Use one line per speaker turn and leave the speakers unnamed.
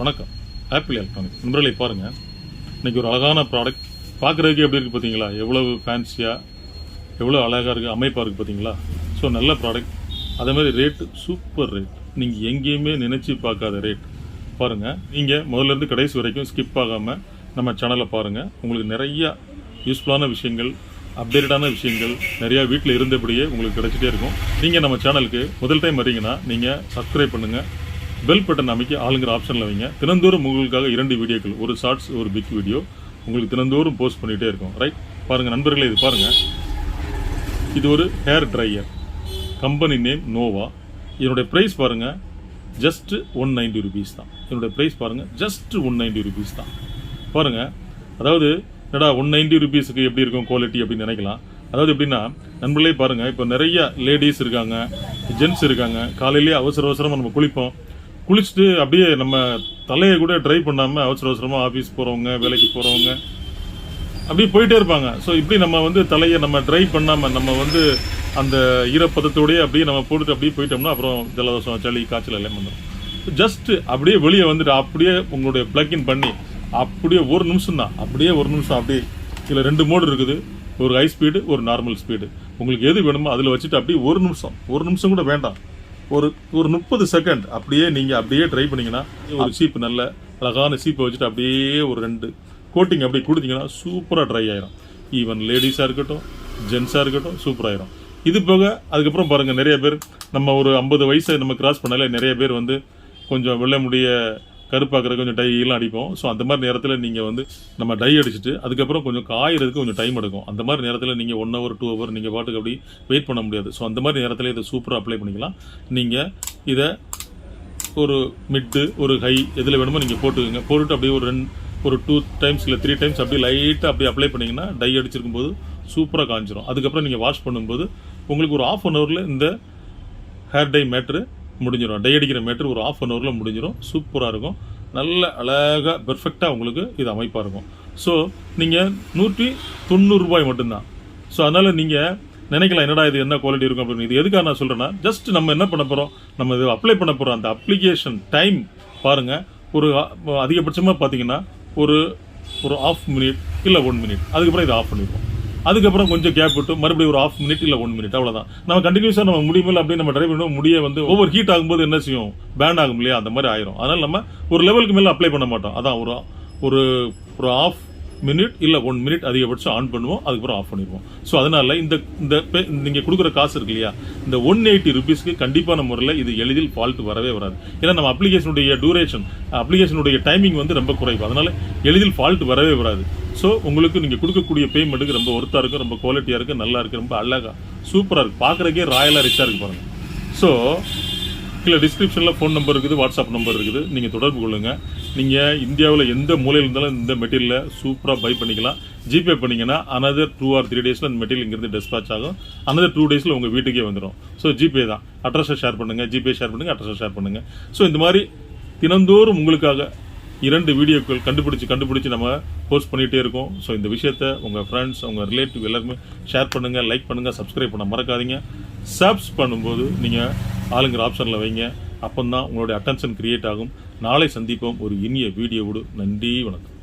வணக்கம். Apple electronics நண்பர்களை பாருங்கள். இன்றைக்கி ஒரு அழகான ப்ராடக்ட் பார்க்குறதுக்கு எப்படி இருக்குது பார்த்தீங்களா? எவ்வளவு ஃபேன்சியாக எவ்வளோ அழகாக இருக்குது, அமைப்பாக இருக்குது பார்த்தீங்களா? ஸோ நல்ல ப்ராடக்ட். அதேமாதிரி ரேட்டு சூப்பர் ரேட். நீங்கள் எங்கேயுமே நினச்சி பார்க்காத ரேட். பாருங்கள், நீங்கள் முதல்லேருந்து கடைசி வரைக்கும் ஸ்கிப் ஆகாமல் நம்ம சேனலை பாருங்கள். உங்களுக்கு நிறையா யூஸ்ஃபுல்லான விஷயங்கள், அப்டேட்டடான விஷயங்கள் நிறையா வீட்டில் இருந்தபடியே உங்களுக்கு கிடைச்சிட்டே இருக்கும். நீங்கள் நம்ம சேனலுக்கு முதல் டைம் வரீங்கன்னா நீங்கள் சப்ஸ்கிரைப் பண்ணுங்கள், பெல் பட்டன் அமைக்க ஆளுங்கிற ஆப்ஷனில் வைங்க. தினந்தோறும் உங்களுக்காக 2 வீடியோக்கள், ஒரு ஷார்ட்ஸ் ஒரு பிக் வீடியோ உங்களுக்கு தினந்தோறும் போஸ்ட் பண்ணிகிட்டே இருக்கும். ரைட், பாருங்கள் நண்பர்களே, இது பாருங்கள். இது ஒரு hair dryer, company name Nova. இதனுடைய ப்ரைஸ் பாருங்கள், ஜஸ்ட் 190 rupees தான். இதனுடைய ப்ரைஸ் பாருங்கள், ஜஸ்ட் 190 rupees தான். பாருங்கள், அதாவது என்னடா 190 rupeesக்கு எப்படி இருக்கும் குவாலிட்டி அப்படின்னு நினைக்கலாம். அதாவது எப்படின்னா நண்பர்களே பாருங்கள், இப்போ நிறைய லேடிஸ் இருக்காங்க, ஜென்ட்ஸ் இருக்காங்க. காலையிலேயே அவசர அவசரமாக நம்ம குளிச்சுட்டு அப்படியே நம்ம தலையை கூட ட்ரை பண்ணாமல் அவசர அவசரமாக ஆஃபீஸ் போகிறவங்க, வேலைக்கு போகிறவங்க அப்படியே போயிட்டே இருப்பாங்க. ஸோ இப்படி நம்ம தலையை நம்ம ட்ரை பண்ணாமல் நம்ம அந்த ஈரப்பதத்தோடய அப்படியே நம்ம போட்டுட்டு அப்படியே போயிட்டோம்னா அப்புறம் ஜலதோஷம், சளி, காய்ச்சல் எல்லாம் வந்துடும். ஜஸ்ட் அப்படியே வெளியே வந்துட்டு அப்படியே உங்களுடைய பிளக்இன் பண்ணி அப்படியே ஒரு நிமிஷம் தான், அப்படியே ஒரு நிமிஷம் அப்படியே. இதில் 2 மோடு இருக்குது, ஒரு ஹை ஸ்பீடு, ஒரு நார்மல் ஸ்பீடு. உங்களுக்கு எது வேணுமோ அதில் வச்சுட்டு அப்படியே ஒரு நிமிஷம் கூட வேண்டாம், ஒரு 30 செகண்ட் அப்படியே நீங்கள் அப்படியே ட்ரை பண்ணிங்கன்னா ஒரு சீப்பு, நல்ல அழகான சீப்பை வச்சுட்டு அப்படியே ஒரு 2 கோட்டிங் அப்படி கொடுத்தீங்கன்னா சூப்பராக ட்ரை ஆயிரும். ஈவன் லேடிஸாக இருக்கட்டும், ஜென்ஸாக இருக்கட்டும், சூப்பராகிடும். இது போக அதுக்கப்புறம் பாருங்கள், நிறைய பேர் நம்ம ஒரு 50 வயசை நம்ம கிராஸ் பண்ணாலே நிறைய பேர் கொஞ்சம் வெள்ளை முடிய கருப்பாக்குற கொஞ்சம் டை எல்லாம் அடிப்போம். ஸோ அந்த மாதிரி நேரத்தில் நீங்கள் நம்ம டை அடிச்சுட்டு அதுக்கப்புறம் கொஞ்சம் காயறதுக்கு கொஞ்சம் டைம் எடுக்கும். அந்த மாதிரி நேரத்தில் நீங்கள் 1 hour 2 hour நீங்கள் பாட்டுக்கு அப்படி வெயிட் பண்ண முடியாது. ஸோ அந்த மாதிரி நேரத்தில் இதை சூப்பராக அப்ளை பண்ணிக்கலாம். நீங்கள் இதை ஒரு மிட்டு, ஒரு ஹை எதில் வேணுமோ நீங்கள் போட்டுட்டு அப்படியே ஒரு 2 times இல்லை 3 times அப்படியே லைட்டாக அப்படியே அப்ளை பண்ணிங்கன்னா டை அடிச்சிருக்கும் போது சூப்பராக காஞ்சிரும். அதுக்கப்புறம் நீங்கள் வாஷ் பண்ணும்போது உங்களுக்கு ஒரு 1/2 hourல இந்த ஹேர் டை மேட்ரு முடிஞ்சிடும். டை அடிக்கிற மேட்ரு ஒரு 1/2 hourல முடிஞ்சிடும். சூப்பராக இருக்கும், நல்ல அழகாக பெர்ஃபெக்டாக உங்களுக்கு இது அமைப்பாக இருக்கும். ஸோ நீங்கள் 190 ரூபாய் மட்டும்தான். ஸோ அதனால் நீங்கள் நினைக்கலாம் என்னடா இது என்ன குவாலிட்டி இருக்கும் அப்படின்னு. இது எதுக்காக நான் சொல்கிறேன்னா, ஜஸ்ட் நம்ம என்ன பண்ண போகிறோம், நம்ம இது அப்ளை பண்ண போகிறோம். அந்த அப்ளிகேஷன் டைம் பாருங்கள், ஒரு அதிகபட்சமாக பார்த்தீங்கன்னா ஒரு 1/2 minute இல்லை 1 minute. அதுக்கப்புறம் இதை ஆஃப் பண்ணிடுவோம். அதுக்கப்புறம் கொஞ்சம் கேப் விட்டு மறுபடியும் ஒரு 1/2 minute இல்லை 1 minute, அவ்வளோதான். நம்ம கண்டினியூஸாக நம்ம முடியல அப்படியே நம்ம ட்ரை பண்ணுவோம். முடிய ஓவர் ஹீட் ஆகும்போது என்ன செய்யும், பேன் ஆகும் இல்லையா, அந்த மாதிரி ஆயிரும். அதனால் நம்ம ஒரு லெவலுக்கு மேலே அப்ளை பண்ண மாட்டோம். அதான் ஒரு 1/2 minute இல்லை 1 minute அதிகபட்சம் ஆன் பண்ணுவோம், அதுக்கப்புறம் ஆஃப் பண்ணிடுவோம். ஸோ அதனால இந்த நீங்கள் கொடுக்குற காசு இருக்கு இல்லையா, இந்த 180 rupeesக்கு கண்டிப்பான முறையில் இது எளிதில் ஃபால்ட் வரவே வராது. ஏன்னா நம்ம அப்ளிகேஷனுடைய டூரேஷன், அப்ளிகேஷனுடைய டைமிங் ரொம்ப குறைவு. அதனால எளிதில் ஃபால்ட் வரவே வராது. ஸோ உங்களுக்கு நீங்கள் கொடுக்கக்கூடிய பேமெண்ட்டுக்கு ரொம்ப ஒர்த்தாக இருக்குது, ரொம்ப குவாலிட்டியாக இருக்குது, நல்லா இருக்குது, ரொம்ப அழகாக சூப்பராக இருக்குது, பார்க்குறக்கே ராயலாக ரிச்சாக இருக்குது பாருங்கள். ஸோ கீழே டிஸ்கிரிப்ஷனில் ஃபோன் நம்பர் இருக்குது, வாட்ஸ்அப் நம்பர் இருக்குது, நீங்கள் தொடர்பு கொள்ளுங்கள். நீங்கள் இந்தியாவில் எந்த மூலையில் இருந்தாலும் இந்த மெட்டீரியலை சூப்பராக பை பண்ணிக்கலாம். ஜிபே பண்ணிங்கன்னா another 2 or 3 days அந்த மெட்டீரியல் இங்கிருந்து டிஸ்பேச் ஆகும். another 2 days உங்கள் வீட்டுக்கே வந்துடும். ஸோ ஜிபே தான். அட்ரஸை ஷேர் பண்ணுங்கள், ஜிபே ஷேர் பண்ணுங்கள், அட்ரஸை ஷேர் பண்ணுங்கள். ஸோ இந்த மாதிரி தினந்தோறும் உங்களுக்காக 2 வீடியோக்கள் கண்டுபிடிச்சி நம்ம போஸ்ட் பண்ணிகிட்டே இருக்கோம். ஸோ இந்த விஷயத்தை உங்கள் ஃப்ரெண்ட்ஸ், உங்கள் ரிலேட்டிவ் எல்லாருமே ஷேர் பண்ணுங்கள், லைக் பண்ணுங்கள், சப்ஸ்கிரைப் பண்ண மறக்காதீங்க. சப்ஸ் பண்ணும்போது நீங்கள் ஆளுங்கிற ஆப்ஷனில் வைங்க. அப்போ தான் உங்களுடைய அட்டென்ஷன் கிரியேட் ஆகும். நாளை சந்திப்போம் ஒரு இனிய வீடியோவோடு. நன்றி, வணக்கம்.